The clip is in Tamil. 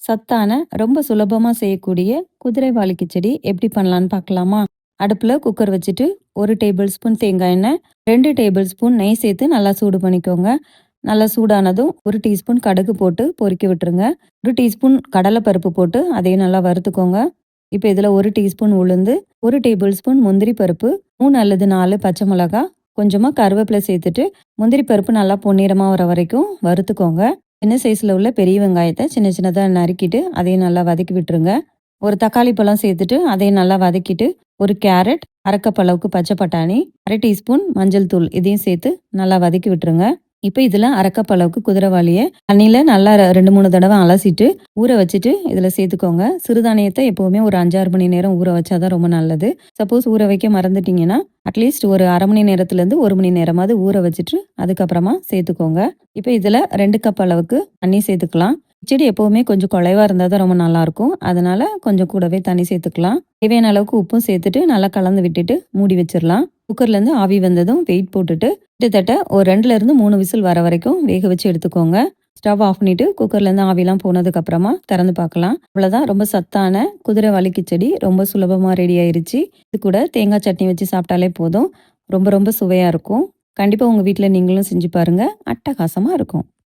சத்தான, ரொம்ப சுலபமா செய்யக்கூடிய குதிரைவாலி கிச்சடி எப்படி பண்ணலான்னு பார்க்கலாமா? அடுப்புல குக்கர் வச்சுட்டு 1 டேபிள் ஸ்பூன் தேங்காய் எண்ணெய், 2 டேபிள் ஸ்பூன் நெய் சேர்த்து நல்லா சூடு பண்ணிக்கோங்க. நல்லா சூடானதும் 1 டீஸ்பூன் கடுகு போட்டு பொரிக்க விட்டுருங்க. 1 டீஸ்பூன் கடலைப்பருப்பு போட்டு அதையும் நல்லா வறுத்துக்கோங்க. இப்போ இதில் 1 டீஸ்பூன் உளுந்து, 1 டேபிள் ஸ்பூன் முந்திரி பருப்பு, 3 அல்லது 4 பச்சை மிளகாய், கொஞ்சமாக கருவேப்பிலை சேர்த்துட்டு முந்திரி பருப்பு நல்லா பொன்னிறமாக வர வரைக்கும் வறுத்துக்கோங்க. சின்ன சைஸில் உள்ள பெரிய வெங்காயத்தை சின்ன சின்னதாக நறுக்கிட்டு அதையும் நல்லா வதக்கி விட்டுருங்க. ஒரு தக்காளி பழம் சேர்த்துட்டு அதையும் நல்லா வதக்கிட்டு, ஒரு கேரட், அரை கப் அளவுக்கு பச்சை பட்டாணி, 1/2 டீஸ்பூன் மஞ்சள் தூள் இதையும் சேர்த்து நல்லா வதக்கி விட்டுருங்க. இப்போ இதில் அரை கப் அளவுக்கு குதிரைவாலியை தண்ணியில் நல்லா 2-3 தடவை அலசிட்டு ஊற வச்சுட்டு இதில் சேர்த்துக்கோங்க. சிறுதானியத்தை எப்போவுமே ஒரு 5-6 மணி நேரம் ஊற வச்சா தான் ரொம்ப நல்லது. சப்போஸ் ஊற வைக்க மறந்துட்டீங்கன்னா அட்லீஸ்ட் ஒரு அரை மணி நேரத்துலேருந்து 1 மணி நேரமாவது ஊற வச்சுட்டு அதுக்கப்புறமா சேர்த்துக்கோங்க. இப்போ இதில் 2 கப் அளவுக்கு தண்ணி சேர்த்துக்கலாம். கிச்சடி எப்போவுமே கொஞ்சம் குழைவாக இருந்தால் தான் ரொம்ப நல்லாயிருக்கும். அதனால் கொஞ்சம் கூடவே தண்ணி சேர்த்துக்கலாம். தேவையான அளவுக்கு உப்பும் சேர்த்துட்டு நல்லா கலந்து விட்டுட்டு மூடி வச்சிடலாம். குக்கர்லேருந்து ஆவி வந்ததும் வெயிட் போட்டுட்டு கிட்டத்தட்ட ஒரு 2லேருந்து 3 விசில் வர வரைக்கும் வேக வச்சு எடுத்துக்கோங்க. ஸ்டவ் ஆஃப் பண்ணிவிட்டு குக்கர்லேருந்து ஆவிலாம் போனதுக்கப்புறமா திறந்து பார்க்கலாம். அவ்வளோதான், ரொம்ப சத்தான குதிரைவாலி கிச்சடி ரொம்ப சுலபமாக ரெடி ஆயிருச்சு. இது கூட தேங்காய் சட்னி வச்சு சாப்பிட்டாலே போதும். ரொம்ப ரொம்ப சுவையாக இருக்கும். கண்டிப்பாக உங்கள் வீட்டில் நீங்களும் செஞ்சு பாருங்கள். அட்டகாசமாக இருக்கும்.